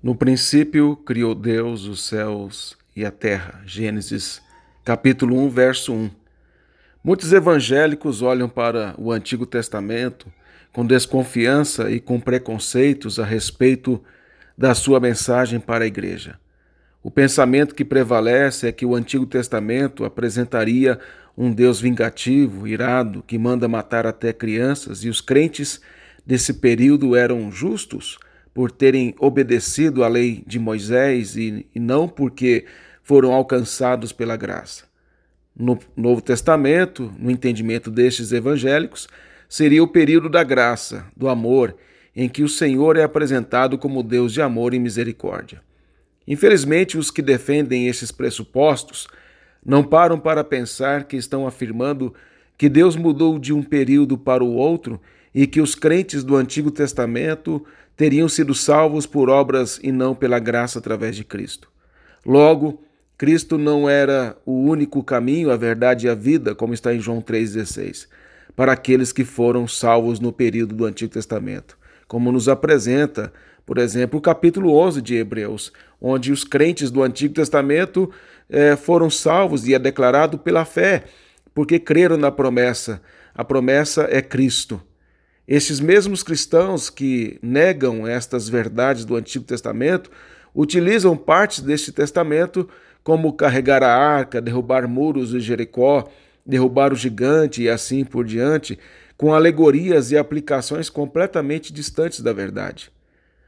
No princípio criou Deus os céus e a terra. Gênesis, capítulo 1, verso 1. Muitos evangélicos olham para o Antigo Testamento com desconfiança e com preconceitos a respeito da sua mensagem para a igreja. O pensamento que prevalece é que o Antigo Testamento apresentaria um Deus vingativo, irado, que manda matar até crianças, e os crentes desse período eram justos por terem obedecido à lei de Moisés e não porque foram alcançados pela graça. No Novo Testamento, no entendimento destes evangélicos, seria o período da graça, do amor, em que o Senhor é apresentado como Deus de amor e misericórdia. Infelizmente, os que defendem estes pressupostos não param para pensar que estão afirmando que Deus mudou de um período para o outro e que os crentes do Antigo Testamento teriam sido salvos por obras e não pela graça através de Cristo. Logo, Cristo não era o único caminho, a verdade e a vida, como está em João 3,16, para aqueles que foram salvos no período do Antigo Testamento, como nos apresenta, por exemplo, o capítulo 11 de Hebreus, onde os crentes do Antigo Testamento foram salvos e é declarado pela fé, porque creram na promessa. A promessa é Cristo. Estes mesmos cristãos que negam estas verdades do Antigo Testamento utilizam partes deste testamento como carregar a arca, derrubar muros de Jericó, derrubar o gigante e assim por diante, com alegorias e aplicações completamente distantes da verdade.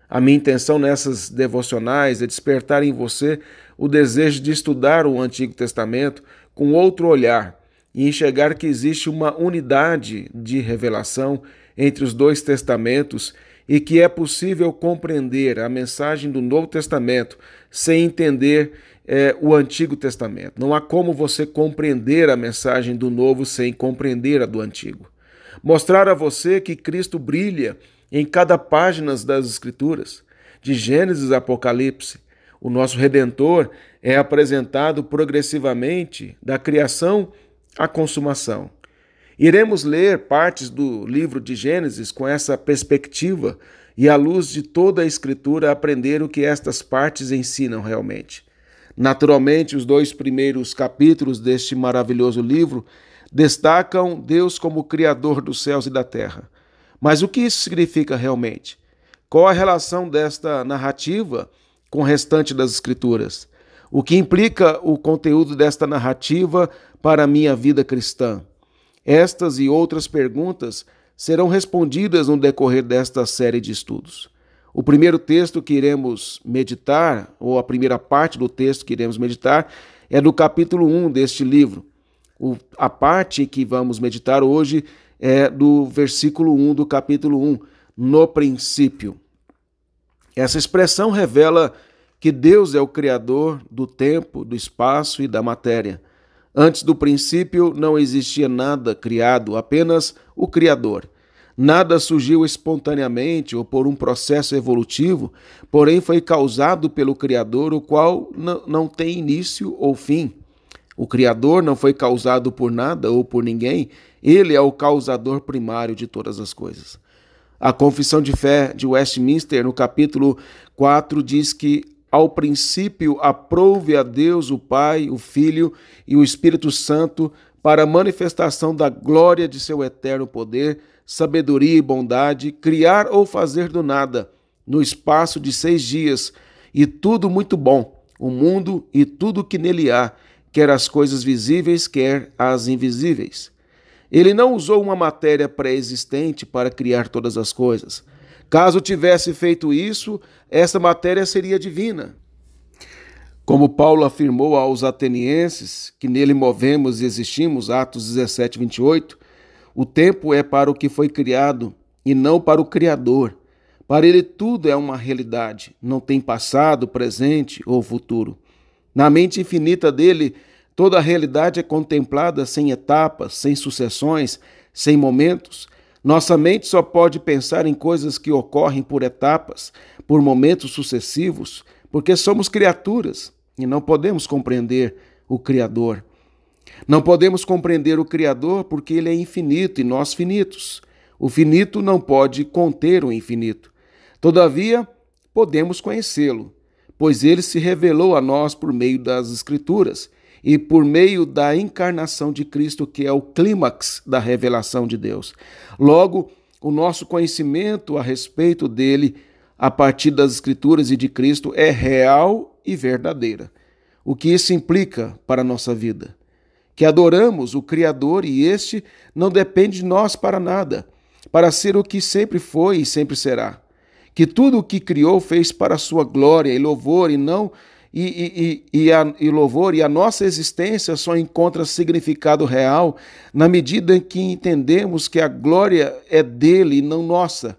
A minha intenção nessas devocionais é despertar em você o desejo de estudar o Antigo Testamento com outro olhar e enxergar que existe uma unidade de revelação entre os dois testamentos e que é possível compreender a mensagem do Novo Testamento sem entender o Antigo Testamento. Não há como você compreender a mensagem do Novo sem compreender a do Antigo. Mostrar a você que Cristo brilha em cada página das Escrituras, de Gênesis a Apocalipse. O nosso Redentor é apresentado progressivamente da criação à consumação. Iremos ler partes do livro de Gênesis com essa perspectiva e, à luz de toda a Escritura, aprender o que estas partes ensinam realmente. Naturalmente, os dois primeiros capítulos deste maravilhoso livro destacam Deus como Criador dos céus e da terra. Mas o que isso significa realmente? Qual a relação desta narrativa com o restante das Escrituras? O que implica o conteúdo desta narrativa para a minha vida cristã? Estas e outras perguntas serão respondidas no decorrer desta série de estudos. O primeiro texto que iremos meditar, ou a primeira parte do texto que iremos meditar, é do capítulo 1 deste livro. A parte que vamos meditar hoje é do versículo 1 do capítulo 1, no princípio. Essa expressão revela que Deus é o Criador do tempo, do espaço e da matéria. Antes do princípio não existia nada criado, apenas o Criador. Nada surgiu espontaneamente ou por um processo evolutivo, porém foi causado pelo Criador, o qual não tem início ou fim. O Criador não foi causado por nada ou por ninguém, ele é o causador primário de todas as coisas. A Confissão de Fé de Westminster, no capítulo 4, diz que ao princípio aprouve a Deus o Pai, o Filho e o Espírito Santo para a manifestação da glória de seu eterno poder, sabedoria e bondade, criar ou fazer do nada, no espaço de 6 dias, e tudo muito bom, o mundo e tudo que nele há, quer as coisas visíveis, quer as invisíveis. Ele não usou uma matéria pré-existente para criar todas as coisas. Caso tivesse feito isso, essa matéria seria divina. Como Paulo afirmou aos atenienses, que nele movemos e existimos, Atos 17, 28, o tempo é para o que foi criado e não para o Criador. Para ele tudo é uma realidade, não tem passado, presente ou futuro. Na mente infinita dele, toda a realidade é contemplada sem etapas, sem sucessões, sem momentos. Nossa mente só pode pensar em coisas que ocorrem por etapas, por momentos sucessivos, porque somos criaturas e não podemos compreender o Criador. Não podemos compreender o Criador porque ele é infinito e nós finitos. O finito não pode conter o infinito. Todavia, podemos conhecê-lo, pois ele se revelou a nós por meio das Escrituras e por meio da encarnação de Cristo, que é o clímax da revelação de Deus. Logo, o nosso conhecimento a respeito dele, a partir das Escrituras e de Cristo, é real e verdadeira. O que isso implica para a nossa vida? Que adoramos o Criador e este não depende de nós para nada, para ser o que sempre foi e sempre será. Que tudo o que criou fez para a sua glória e louvor louvor, e a nossa existência só encontra significado real na medida em que entendemos que a glória é dele e não nossa.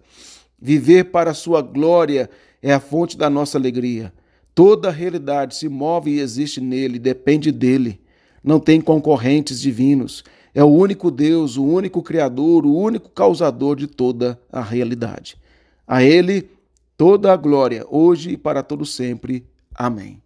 Viver para a sua glória é a fonte da nossa alegria. Toda a realidade se move e existe nele, depende dele. Não tem concorrentes divinos. É o único Deus, o único Criador, o único causador de toda a realidade. A ele toda a glória, hoje e para todo sempre. Amém.